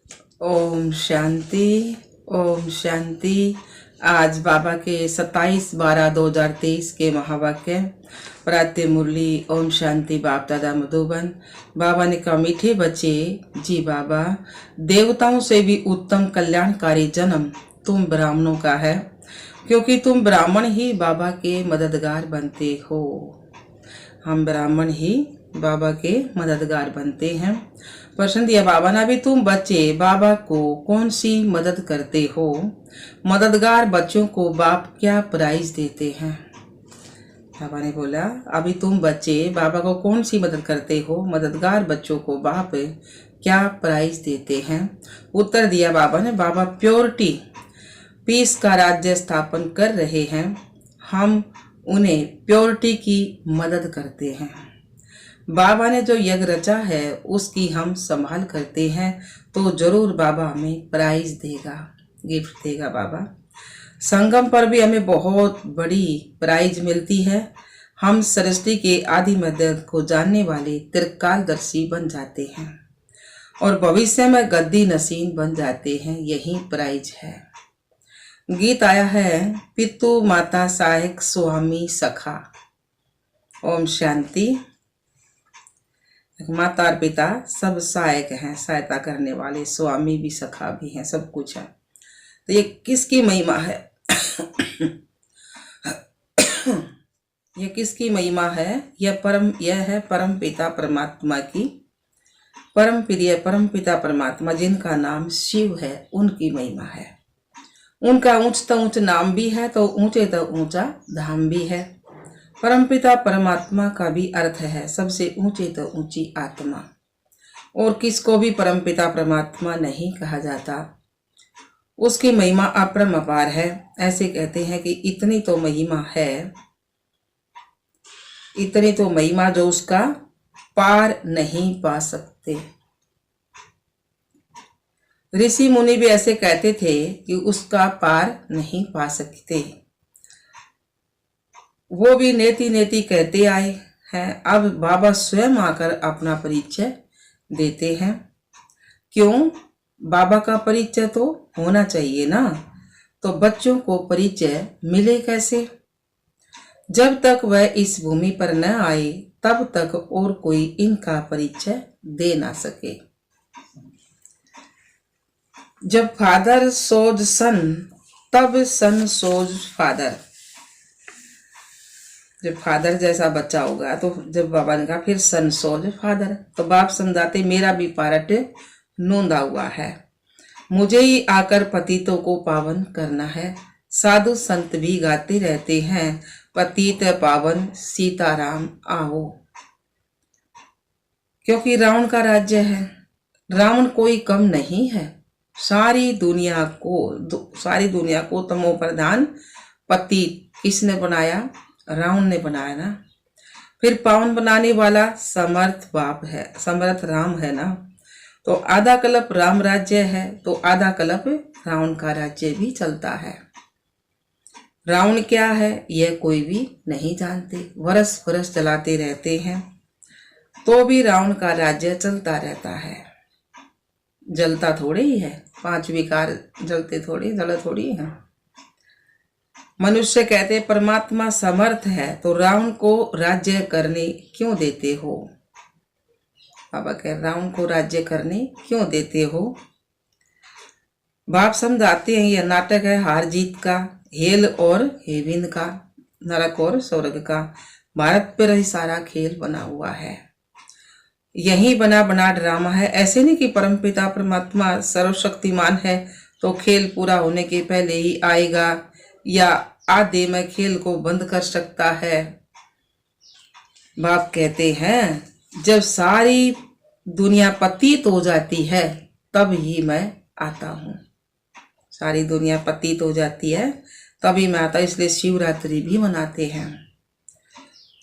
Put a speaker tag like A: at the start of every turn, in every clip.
A: ओम शांति। ओम शांति। आज बाबा के 27/12/2023 के महावाक्य प्रातः मुरली। ओम शांति। बाप दादा मधुबन। बाबा ने कहा, मीठे बच्चे, जी बाबा, देवताओं से भी उत्तम कल्याणकारी जन्म तुम ब्राह्मणों का है, क्योंकि तुम ब्राह्मण ही बाबा के मददगार बनते हो। हम ब्राह्मण ही बाबा के मददगार बनते हैं। प्रश्न दिया बाबा ने, अभी तुम बच्चे बाबा को कौन सी मदद करते हो? मददगार बच्चों को बाप क्या प्राइज देते हैं? बाबा ने बोला, अभी तुम बच्चे बाबा को कौन सी मदद करते हो? मददगार बच्चों को बाप क्या प्राइज देते हैं? उत्तर दिया बाबा ने, बाबा प्योरिटी पीस का राज्य स्थापन कर रहे हैं। हम उन्हें प्योरिटी की मदद करते हैं। बाबा ने जो यज्ञ रचा है उसकी हम संभाल करते हैं, तो जरूर बाबा हमें प्राइज देगा, गिफ्ट देगा। बाबा संगम पर भी हमें बहुत बड़ी प्राइज मिलती है। हम सृष्टि के आदि मध्य को जानने वाले त्रिकालदर्शी बन जाते हैं और भविष्य में गद्दी नसीन बन जाते हैं। यही प्राइज है। गीत आया है, पितु माता सहायक स्वामी सखा। ओम शांति। माता और पिता सब सहायक हैं, सहायता करने वाले, स्वामी भी, सखा भी हैं, सब कुछ है। तो ये किसकी महिमा है? ये किसकी महिमा है? यह है परम पिता परमात्मा की, परम प्रिय परम पिता परमात्मा जिनका नाम शिव है, उनकी महिमा है। उनका ऊंच तो ऊंच नाम भी है, तो ऊंचे तो ऊंचा धाम भी है। परमपिता परमात्मा का भी अर्थ है सबसे ऊंचे तो ऊंची आत्मा, और किसको भी परमपिता परमात्मा नहीं कहा जाता। उसकी महिमा अपरंपार है। ऐसे कहते हैं कि इतनी तो महिमा है, इतनी तो महिमा जो उसका पार नहीं पा सकते। ऋषि मुनि भी ऐसे कहते थे कि उसका पार नहीं पा सकते। वो भी नेति नेति कहते आए हैं। अब बाबा स्वयं आकर अपना परिचय देते हैं। क्यों? बाबा का परिचय तो होना चाहिए ना, तो बच्चों को परिचय मिले कैसे? जब तक वह इस भूमि पर न आए तब तक और कोई इनका परिचय दे ना सके। जब फादर सोज सन, तब सन सोज फादर। जब फादर जैसा बच्चा होगा तो जब बाबा ने कहा फिर सन सोज फादर, तो बाप समझाते मेरा भी पार्ट नोंदा हुआ है। मुझे ही आकर पतितों को पावन करना है। साधु संत भी गाते रहते हैं, पतित पावन सीताराम आओ। क्योंकि रावण का राज्य है। रावण कोई कम नहीं है। सारी दुनिया को तमो प्रधान पतित किसने बनाया? रावण ने बनाया ना। फिर पावन बनाने वाला समर्थ बाप है, समर्थ राम है ना। तो आधा कल्प राम राज्य है, तो आधा कल्प रावण का राज्य भी चलता है। रावण क्या है यह कोई भी नहीं जानते। वर्ष वर्ष चलाते रहते हैं तो भी रावण का राज्य चलता रहता है। जलता थोड़े ही है, 5 विकार जलते थोड़ी, जल थोड़ी है। मनुष्य कहते परमात्मा समर्थ है, तो रावण को राज्य करने क्यों देते हो? बाबा कह रावण को राज्य करने क्यों देते हो? बाप समझाते हैं यह नाटक है हार जीत का, हेल और हेविन का, नरक और स्वर्ग का। भारत पर ही सारा खेल बना हुआ है। यही बना बना ड्रामा है। ऐसे नहीं कि परमपिता परमात्मा सर्वशक्तिमान है तो खेल पूरा होने के पहले ही आएगा या आधे में खेल को बंद कर सकता है। बाप कहते हैं जब सारी दुनिया पतित हो जाती है तब ही मैं आता हूँ। सारी दुनिया पतित हो जाती है तभी मैं आता, इसलिए शिवरात्रि भी मनाते हैं।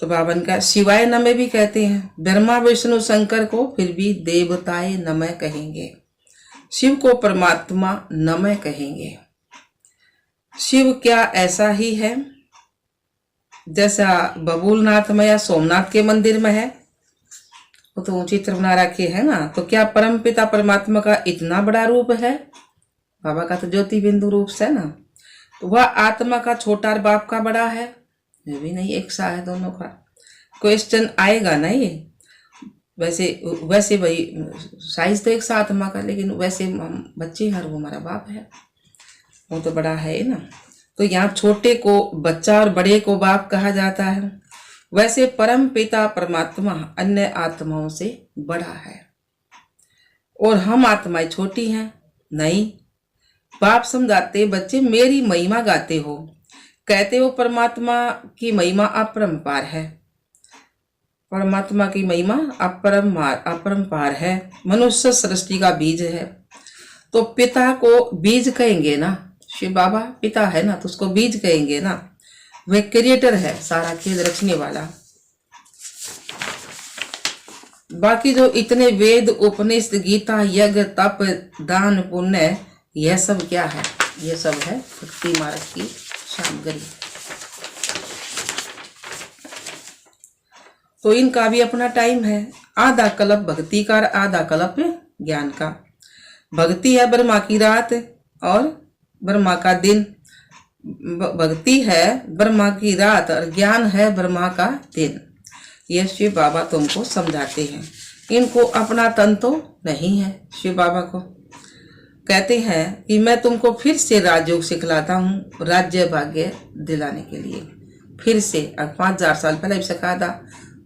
A: तो बाबा का शिवाय नमः भी कहते हैं। ब्रह्मा विष्णु शंकर को फिर भी देवताए नमः कहेंगे, शिव को परमात्मा नमः कहेंगे। शिव क्या ऐसा ही है जैसा बबूलनाथ में या सोमनाथ के मंदिर में है? वो तो चित्र बना रखे है ना, तो क्या परम पिता परमात्मा का इतना बड़ा रूप है? बाबा का तो ज्योति बिंदु रूप है ना, तो वह आत्मा का छोटा और बाप का बड़ा है? ये भी नहीं, एक सा है दोनों का। क्वेश्चन आएगा ना ये। वैसे वैसे भाई साइज तो एक सा आत्मा का, लेकिन वैसे हम बच्चे हैं और वो हमारा बाप है, वो तो बड़ा है ना। तो यहाँ छोटे को बच्चा और बड़े को बाप कहा जाता है। वैसे परम पिता परमात्मा अन्य आत्माओं से बड़ा है और हम आत्माएं छोटी हैं। नहीं, बाप समझाते बच्चे मेरी महिमा गाते हो, कहते हो परमात्मा की महिमा अपरंपार है। परमात्मा की महिमा अपरंपार है, मनुष्य सृष्टि का बीज है। तो पिता को बीज कहेंगे ना, शिव बाबा पिता है ना, तो उसको बीज कहेंगे ना। वह क्रिएटर है, सारा खेल रचने वाला। बाकी जो इतने वेद उपनिषद गीता यज्ञ तप दान पुण्य, यह सब क्या है? यह सब है भक्ति मार्ग की सामग्री। तो इनका भी अपना टाइम है, आधा कल्प भक्ति का और आधा कल्प ज्ञान का। भक्ति है ब्रह्मा की रात और ब्रह्मा का दिन। भक्ति है ब्रह्मा की रात और ज्ञान है ब्रह्मा का दिन। ये शिव बाबा तुमको समझाते हैं। इनको अपना तन तो नहीं है। शिव बाबा को कहते हैं कि मैं तुमको फिर से राजयोग सिखलाता हूँ, राज्य भाग्य दिलाने के लिए। फिर से 5000 साल पहले भी सिखा था,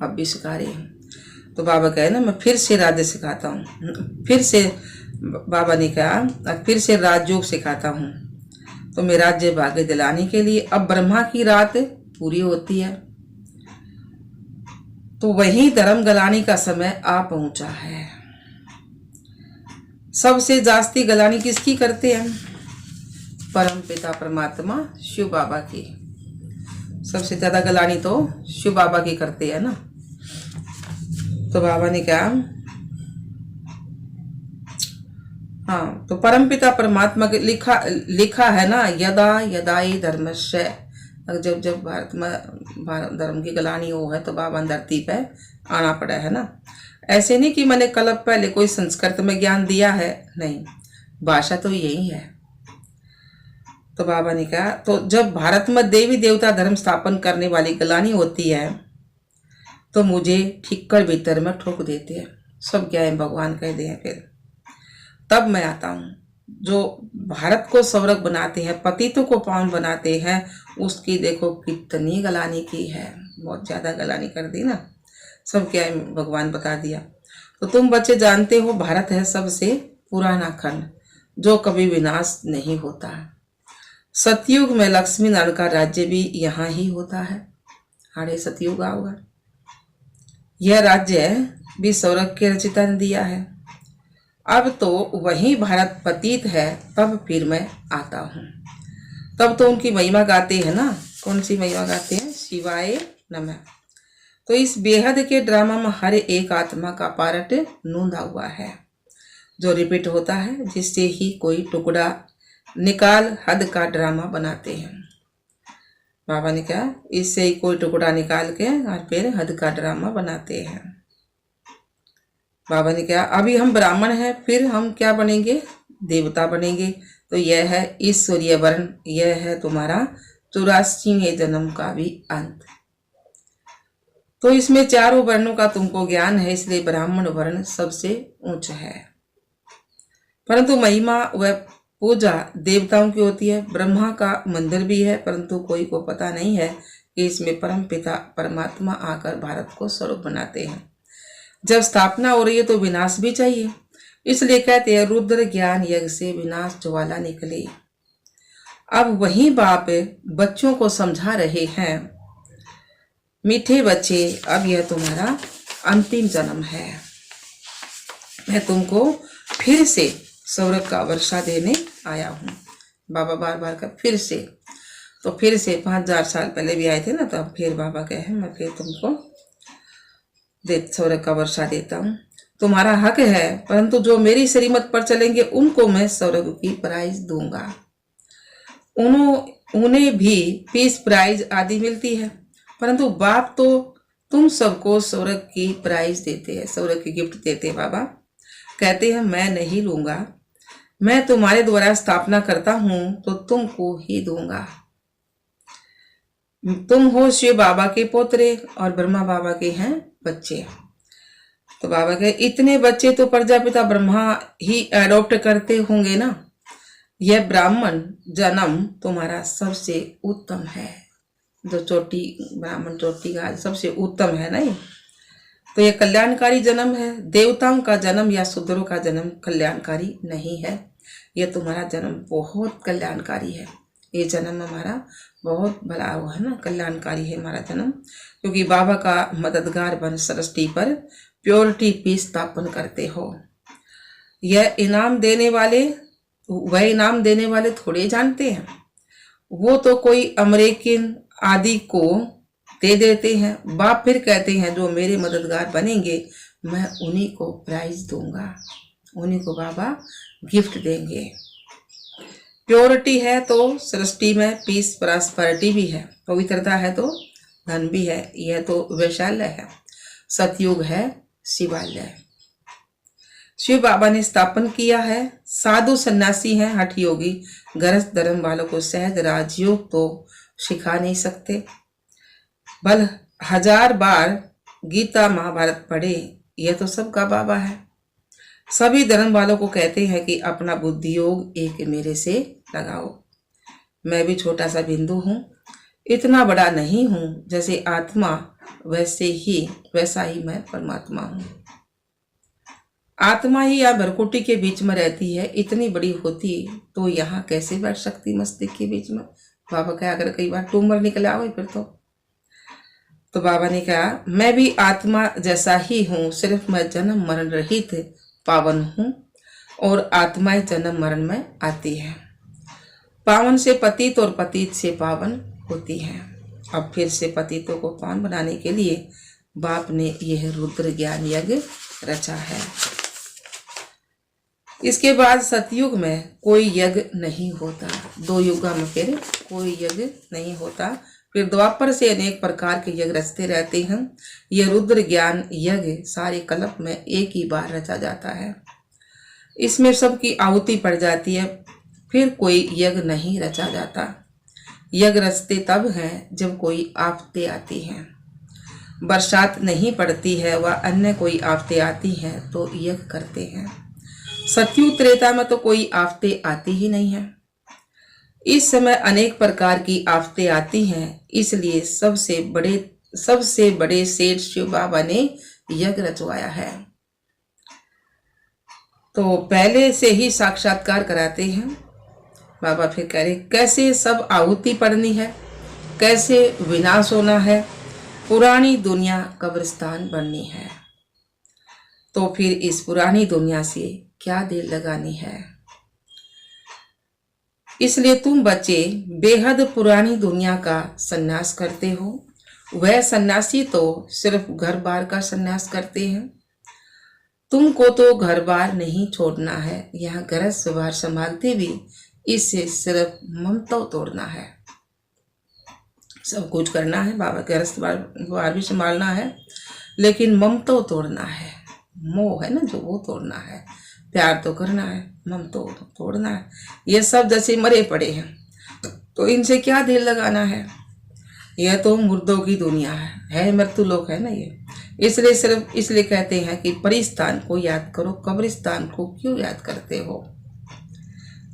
A: अब भी सिखा रहे हैं। तो बाबा कहे ना, मैं फिर से राज्य सिखाता हूँ। फिर से बाबा ने कहा फिर से राजयोग सिखाता हूँ, तो मैं राज्य भाग्य दिलाने के लिए। अब ब्रह्मा की रात पूरी होती है, तो वही धर्म गलानी का समय आ पहुंचा है। सबसे जास्ती गलानी किसकी करते हैं? परम पिता परमात्मा शिव बाबा की। सबसे ज्यादा गलानी तो शिव बाबा की करते हैं ना। तो बाबा ने कहा, हाँ, तो परम पिता परमात्मा के लिखा है ना, यदा यदाई धर्मस्य। जब जब भारत धर्म की गलानी हो है तो बाबा धरती पे आना पड़ा है ना। ऐसे नहीं कि मैंने कल्प पहले कोई संस्कृत में ज्ञान दिया है, नहीं, भाषा तो यही है। तो बाबा ने कहा, तो जब भारत में देवी देवता धर्म स्थापन करने वाली गलानी होती है तो मुझे ठीक कर भीतर में ठोक देते हैं। सब क्या है, भगवान कह दे हैं। फिर तब मैं आता हूँ। जो भारत को स्वर्ग बनाते हैं, पतितों को पावन बनाते हैं, उसकी देखो कितनी गलानी की है। बहुत ज्यादा गलानी कर दी ना। सब क्या है, भगवान बता दिया। तो तुम बच्चे जानते हो, भारत है सबसे पुराना खंड जो कभी विनाश नहीं होता। सतयुग में लक्ष्मी नारायण का राज्य भी यहाँ ही होता है। हाड़े सतयुग आओगा। यह राज्य भी स्वर्ग के रचिता ने दिया है। अब तो वही भारत पतित है, तब फिर मैं आता हूँ। तब तो उनकी महिमा गाते हैं ना। कौन सी महिमा गाते हैं? शिवाय नमः। तो इस बेहद के ड्रामा में हर एक आत्मा का पार्ट नूंदा हुआ है, जो रिपीट होता है, जिससे ही कोई टुकड़ा निकाल हद का ड्रामा बनाते हैं। बाबा ने कहा, इससे ही कोई टुकड़ा निकाल के और फिर हद का ड्रामा बनाते हैं। बाबा ने कहा, अभी हम ब्राह्मण हैं, फिर हम क्या बनेंगे? देवता बनेंगे। तो यह है ईश्वरीय वर्ण, यह है तुम्हारा 84वें जन्म का भी अंत। तो इसमें चारों वर्णों का तुमको ज्ञान है, इसलिए ब्राह्मण वर्ण सबसे उच्च है। परंतु महिमा व पूजा देवताओं की होती है। ब्रह्मा का मंदिर भी है, परंतु कोई को पता नहीं है कि इसमें परम पिता परमात्मा आकर भारत को स्वरूप बनाते हैं। जब स्थापना हो रही है तो विनाश भी चाहिए, इसलिए कहते हैं रुद्र ज्ञान यज्ञ से विनाश ज्वाला निकले। अब वही बाप बच्चों को समझा रहे हैं, मीठे बच्चे, अब यह तुम्हारा अंतिम जन्म है। मैं तुमको फिर से स्वर्ग का वर्षा देने आया हूँ। बाबा बार बार का फिर से। तो फिर से 5000 साल पहले भी आए थे ना, तो अब फिर बाबा कहे मैं फिर तुमको स्वर्ग का वर्षा देता हूँ। तुम्हारा हक है, परंतु जो मेरी श्रीमत पर चलेंगे उनको मैं स्वर्ग की प्राइज दूंगा। उन्हें भी पीस प्राइज आदि मिलती है, परंतु बाप तो तुम सबको स्वर्ग की प्राइज देते हैं, स्वर्ग की गिफ्ट देते हैं। बाबा कहते हैं मैं नहीं लूंगा, मैं तुम्हारे द्वारा स्थापना करता हूं तो तुमको ही दूंगा। तुम हो शिव बाबा के पोतरे और ब्रह्मा बाबा के हैं बच्चे। तो बाबा के इतने बच्चे तो प्रजापिता ब्रह्मा ही अडॉप्ट करते होंगे ना। यह ब्राह्मण जन्म तुम्हारा सबसे उत्तम है, जो चोटी ब्राह्मण चोटी का सबसे उत्तम है ना ये। तो यह कल्याणकारी जन्म है। देवताओं का जन्म या शूद्रों का जन्म कल्याणकारी नहीं है। यह तुम्हारा जन्म बहुत कल्याणकारी है। ये जन्म हमारा बहुत भला हुआ है ना, कल्याणकारी है हमारा जन्म, क्योंकि बाबा का मददगार बन सृष्टि पर प्योरिटी पीस स्थापन करते हो। यह इनाम देने वाले, वह इनाम देने वाले थोड़े जानते हैं, वो तो कोई अमेरिकन आदि को दे देते हैं। बाप फिर कहते हैं जो मेरे मददगार बनेंगे मैं उन्हीं को प्राइज दूंगा, उन्हीं को बाबा गिफ्ट देंगे। प्योरिटी है तो सृष्टि में पीस प्रॉस्पेरिटी भी है, पवित्रता है तो धन भी है। यह तो वैशाल्य है, सतयुग है शिवालय। शिव बाबा ने स्थापन किया है। साधु सन्यासी हैं, हठ योगी गरज धर्म वालों को सहज राजयोग तो सिखा नहीं सकते। बल 1000 बार गीता महाभारत पढ़े, यह तो सबका बाबा है। सभी धर्म वालों को कहते हैं कि अपना बुद्धि योग एक मेरे से लगाओ। मैं भी छोटा सा बिंदु हूँ, इतना बड़ा नहीं हूँ। जैसे आत्मा वैसा ही मैं परमात्मा हूँ। आत्मा ही या भरकुटी के बीच में रहती है, इतनी बड़ी होती तो यहाँ कैसे बैठ सकती मस्तिष्क के बीच में। बाबा कहा अगर कई बार ट्यूमर निकल आवे फिर तो बाबा ने कहा मैं भी आत्मा जैसा ही हूँ, सिर्फ मैं जन्म मरण रहित पावन हूँ और आत्माएं जन्म मरण में आती है। पावन से पतित और पतित से पावन होती है। अब फिर से पतितों को पावन बनाने के लिए बाप ने यह रुद्र ज्ञान यज्ञ रचा है। इसके बाद सतयुग में कोई यज्ञ नहीं होता, 2 युग में फिर कोई यज्ञ नहीं होता। फिर द्वापर से अनेक प्रकार के यज्ञ रचते रहते हैं। यह रुद्र ज्ञान यज्ञ सारे कल्प में एक ही बार रचा जाता है। इसमें सबकी आहुति पड़ जाती है, फिर कोई यज्ञ नहीं रचा जाता। यज्ञ रचते तब हैं जब कोई आफतें आती हैं, बरसात नहीं पड़ती है व अन्य कोई आफतें आती हैं तो यज्ञ करते हैं। सतयुग त्रेता में तो कोई आफतें आती ही नहीं है। इस समय अनेक प्रकार की आफतें आती हैं, इसलिए सबसे बड़े सेठ शिव बाबा ने यज्ञ रचवाया है। तो पहले से ही साक्षात्कार कराते हैं। बाबा फिर कह रहे कैसे सब आहुति पड़नी है, कैसे विनाश होना है, पुरानी दुनिया कब्रिस्तान बननी है। तो फिर इस पुरानी दुनिया से क्या देर लगानी है। इसलिए तुम बच्चे बेहद पुरानी दुनिया का सन्यास करते हो। वह सन्यासी तो सिर्फ घर बार का सन्यास करते हैं, तुमको तो घर बार नहीं छोड़ना है। यहाँ गरज बार संभालते भी इससे सिर्फ ममता तोड़ना है। सब कुछ करना है बाबा, गरज बार भी संभालना है, लेकिन ममता तोड़ना है। मोह है ना जो, वो तोड़ना है। प्यार तो करना है, ममता तो तोड़ना है। ये सब जैसे मरे पड़े हैं, तो इनसे क्या दिल लगाना है। यह तो मुर्दों की दुनिया है मृत्यु लोक है ना ये। इसलिए सिर्फ इसलिए कहते हैं कि परिस्थान को याद करो, कब्रिस्तान को क्यों याद करते हो।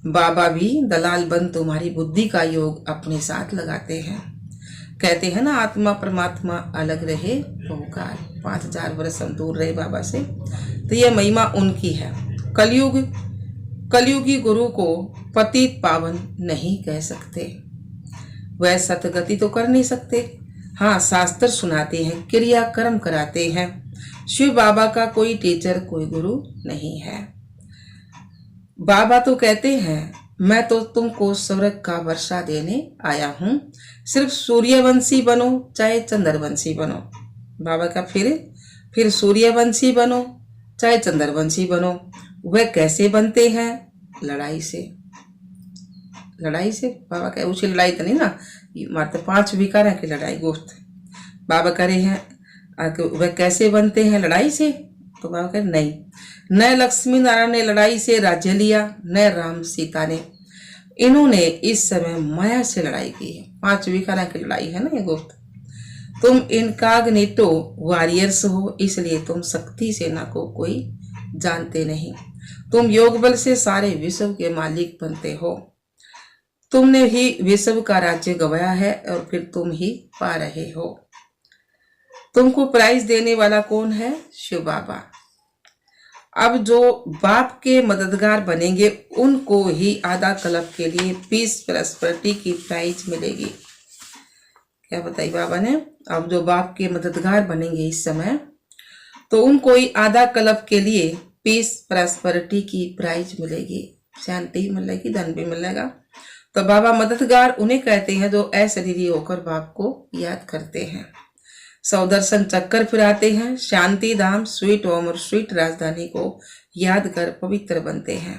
A: बाबा भी दलाल बन तुम्हारी बुद्धि का योग अपने साथ लगाते हैं। कहते हैं ना आत्मा परमात्मा अलग रहे तो काल, 5000 वर्ष हम दूर रहे बाबा से, तो यह महिमा उनकी है। कलयुगी गुरु को पतित पावन नहीं कह सकते, वह सतगति तो कर नहीं सकते। हाँ, शास्त्र सुनाते हैं, क्रिया कर्म कराते हैं। शिव बाबा का कोई टीचर, कोई गुरु नहीं है। बाबा तो कहते हैं मैं तो तुमको स्वर्ग का वर्षा देने आया हूँ, सिर्फ सूर्यवंशी बनो चाहे चंद्रवंशी बनो। बाबा का फिर सूर्यवंशी बनो चाहे चंद्रवंशी बनो। वह कैसे बनते हैं? लड़ाई से। बाबा कहे उसी लड़ाई तो नहीं ना, मारते 5 विकारों की लड़ाई गोश्त। बाबा करे हैं वह कैसे बनते हैं, लड़ाई से? तो बाबा कह नहीं, न लक्ष्मी नारायण ने लड़ाई से राज्य लिया, न राम सीता ने। इन्होंने इस समय माया से लड़ाई की है। 5 विकारा की लड़ाई है ना ये गुप्त। तुम इनकॉग्निटो वॉरियर्स हो, इसलिए तुम शक्ति सेना को कोई जानते नहीं। तुम योग बल से सारे विश्व के मालिक बनते हो। तुमने ही विश्व का राज्य गवाया है और फिर तुम ही पा रहे हो। तुमको प्राइज देने वाला कौन है? शिव बाबा। अब जो बाप के मददगार बनेंगे उनको ही आधा कल्प के लिए पीस प्रॉस्पेरिटी की प्राइज मिलेगी। क्या बताई बाबा ने? अब जो बाप के मददगार बनेंगे इस समय, तो उनको ही आधा कल्प के लिए पीस प्रॉस्पेरिटी की प्राइज मिलेगी, शांति मिलेगी, धन भी मिलेगा। तो बाबा मददगार उन्हें कहते हैं जो अशरीरी होकर बाप को याद करते हैं, 100 दर्शन चक्कर फिराते हैं, शांति धाम, स्वीट होम और स्वीट राजधानी को याद कर पवित्र बनते हैं।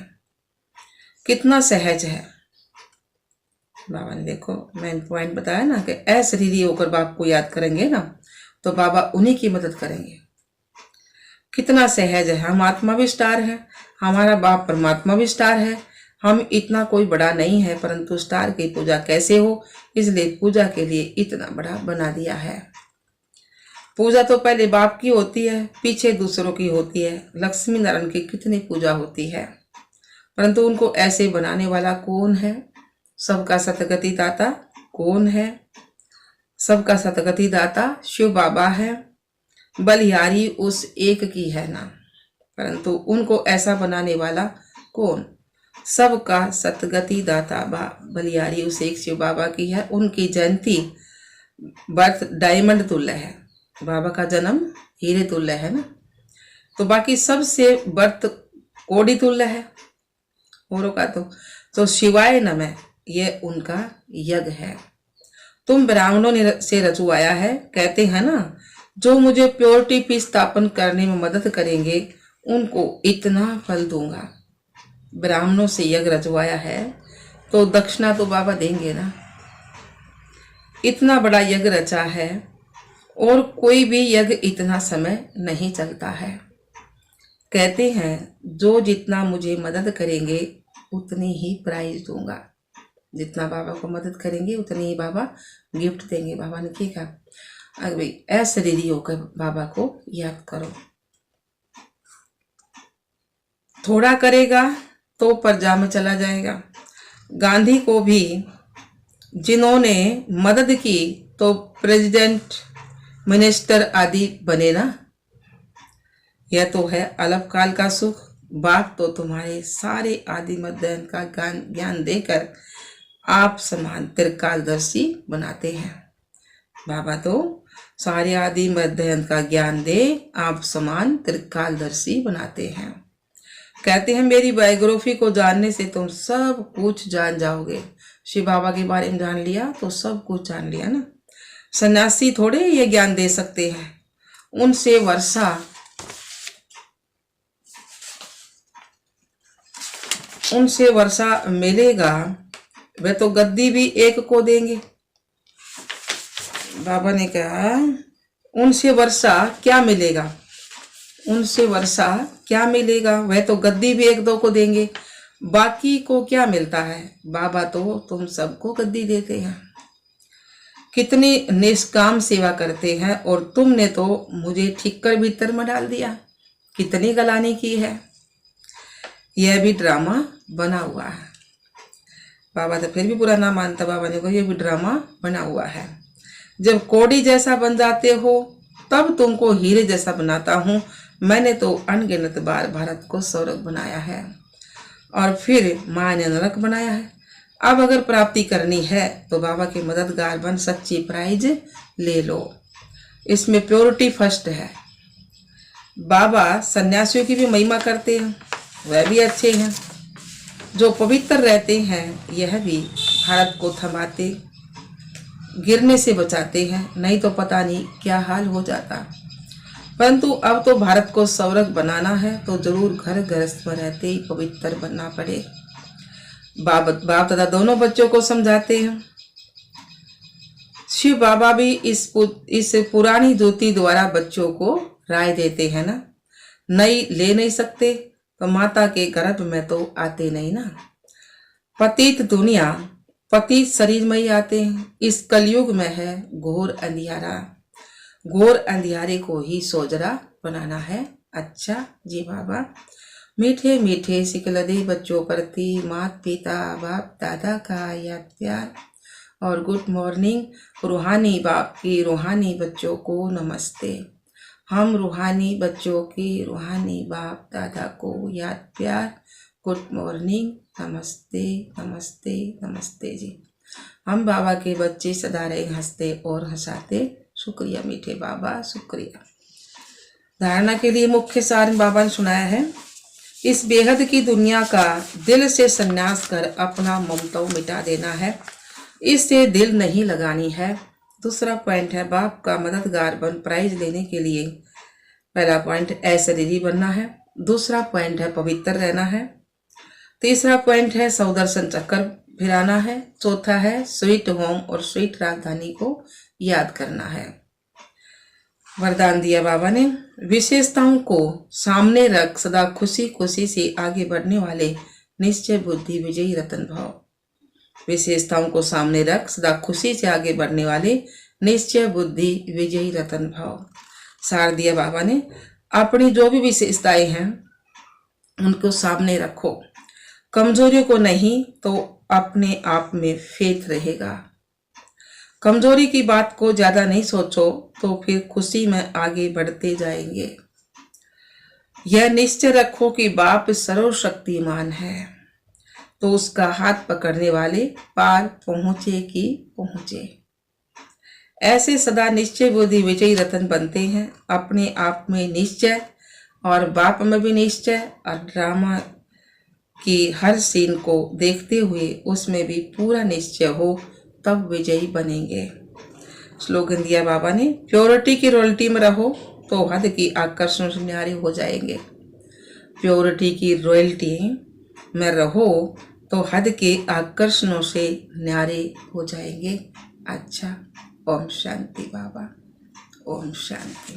A: कितना सहज है। बाबा ने देखो मेन पॉइंट बताया ना कि अशरीरी होकर बाप को याद करेंगे ना तो बाबा उन्हीं की मदद करेंगे। कितना सहज है। हम आत्मा भी स्टार है, हमारा बाप परमात्मा भी स्टार है। हम इतना कोई बड़ा नहीं है, परंतु स्टार की पूजा कैसे हो, इसलिए पूजा के लिए इतना बड़ा बना दिया है। पूजा तो पहले बाप की होती है, पीछे दूसरों की होती है। लक्ष्मी नारायण की कितनी पूजा होती है, परंतु उनको ऐसे बनाने वाला कौन है? सबका सतगति दाता कौन है? सबका सतगति दाता शिव बाबा है। बलिहारी उस एक की है ना, परंतु उनको ऐसा बनाने वाला कौन? सबका सतगति दाता बलिहारी उस एक शिव बाबा की है। उनकी जयंती बर्थ डायमंड तुल्य है, बाबा का जन्म हीरे तुल्य है ना। तो बाकी सबसे बर्थ कोड़ी तुल्य है औरों का। तो शिवाय नमः ये उनका यज्ञ है। तुम ब्राह्मणों ने से रचवाया है। कहते हैं ना जो मुझे प्योरिटी की स्थापन करने में मदद करेंगे उनको इतना फल दूंगा। ब्राह्मणों से यज्ञ रचवाया है तो दक्षिणा तो बाबा देंगे ना। इतना बड़ा यज्ञ रचा है और कोई भी यज्ञ इतना समय नहीं चलता है। कहते हैं जो जितना मुझे मदद करेंगे उतनी ही प्राइज दूंगा। जितना बाबा को मदद करेंगे उतनी ही बाबा गिफ्ट देंगे। बाबा ने क्या कहा? अगर भाई अशरीरी होकर बाबा को याद करो। थोड़ा करेगा तो प्रजा में चला जाएगा। गांधी को भी जिन्होंने मदद की तो प्रेसिडेंट, मिनिस्टर आदि बने ना। यह तो है अल्पकाल का सुख। बाप तो तुम्हारे सारे आदि मध्य अंत का ज्ञान देकर आप समान त्रिकालदर्शी बनाते हैं। बाबा तो सारे आदि मध्य अंत का ज्ञान दे आप समान त्रिकालदर्शी बनाते हैं। कहते हैं मेरी बायोग्राफी को जानने से तुम सब कुछ जान जाओगे। शिव बाबा के बारे में जान लिया तो सब कुछ जान लिया ना। सन्यासी थोड़े ये ज्ञान दे सकते हैं, उनसे वर्षा मिलेगा। वे तो गद्दी भी एक को देंगे। बाबा ने कहा उनसे वर्षा क्या मिलेगा, उनसे वर्षा क्या मिलेगा? वह तो गद्दी भी 1-2 को देंगे, बाकी को क्या मिलता है? बाबा तो तुम सबको गद्दी देते हैं। कितनी निष्काम सेवा करते हैं और तुमने तो मुझे ठीक कर भीतर में डाल दिया। कितनी गलानी की है। यह भी ड्रामा बना हुआ है। बाबा तो फिर भी बुरा ना मानता। बाबा ने कहा यह भी ड्रामा बना हुआ है। जब कोड़ी जैसा बन जाते हो तब तुमको हीरे जैसा बनाता हूँ। मैंने तो अनगिनत बार भारत को स्वर्ग बनाया है और फिर माँ ने नरक बनाया है। अब अगर प्राप्ति करनी है तो बाबा के मददगार बन सच्ची प्राइज ले लो। इसमें प्योरिटी फर्स्ट है। बाबा सन्यासियों की भी महिमा करते हैं, वह भी अच्छे हैं। जो पवित्र रहते हैं यह भी भारत को थमाते, गिरने से बचाते हैं, नहीं तो पता नहीं क्या हाल हो जाता। परंतु अब तो भारत को स्वर्ग बनाना है तो जरूर घर गृहस्थ में रहते ही पवित्र बनना पड़े। बाप दादा दोनों बच्चों को समझाते हैं। शिव बाबा भी इस पुरानी ज्योति द्वारा बच्चों को राय देते हैं ना, नई ले नहीं सकते तो माता के गर्भ में तो आते नहीं ना। पतित दुनिया पतित शरीर में ही आते हैं। इस कलयुग में है घोर अंधियारा, घोर अंधियारे को ही सोजरा बनाना है। अच्छा जी बाबा, मीठे मीठे सिकलदे बच्चों प्रति माता पिता बाप दादा का याद प्यार और गुड मॉर्निंग। रूहानी बाप की रूहानी बच्चों को नमस्ते। हम रूहानी बच्चों की रूहानी बाप दादा को याद प्यार, गुड मॉर्निंग, नमस्ते नमस्ते नमस्ते जी। हम बाबा के बच्चे सदा रहे हंसते और हंसाते। शुक्रिया मीठे बाबा, शुक्रिया। धारणा के लिए मुख्य सार बाबा ने सुनाया है, इस बेहद की दुनिया का दिल से संन्यास कर अपना ममता मिटा देना है, इससे दिल नहीं लगानी है। दूसरा पॉइंट है बाप का मददगार बन प्राइज लेने के लिए। पहला पॉइंट ऐश्वर्य बनना है, दूसरा पॉइंट है पवित्र रहना है, तीसरा पॉइंट है सौदर्शन चक्कर फिराना है, चौथा है स्वीट होम और स्वीट राजधानी को याद करना है। वरदान दिया बाबा ने, विशेषताओं को सामने रख सदा खुशी खुशी से आगे बढ़ने वाले निश्चय बुद्धि विजयी रतन भाव। विशेषताओं को सामने रख सदा खुशी से आगे बढ़ने वाले निश्चय बुद्धि विजयी रतन भाव। सार दिया बाबा ने, अपनी जो भी विशेषताएं हैं उनको सामने रखो, कमजोरियों को नहीं तो अपने आप में फेथ रहेगा। कमजोरी की बात को ज्यादा नहीं सोचो तो फिर खुशी में आगे बढ़ते जाएंगे। यह निश्चय रखो कि बाप सर्वशक्तिमान है, तो उसका हाथ पकड़ने वाले पार पहुंचे कि पहुंचे। ऐसे सदा निश्चय बुद्धि विजयी रतन बनते हैं। अपने आप में निश्चय और बाप में भी निश्चय और ड्रामा की हर सीन को देखते हुए उसमें भी पूरा निश्चय हो, तब विजयी बनेंगे। स्लोगन दिया बाबा ने, प्योरिटी की रॉयल्टी में रहो तो हद की आकर्षण से न्यारे हो जाएंगे। प्योरिटी की रॉयल्टी में रहो तो हद के आकर्षणों से न्यारे हो जाएंगे। अच्छा, ओम शांति बाबा, ओम शांति।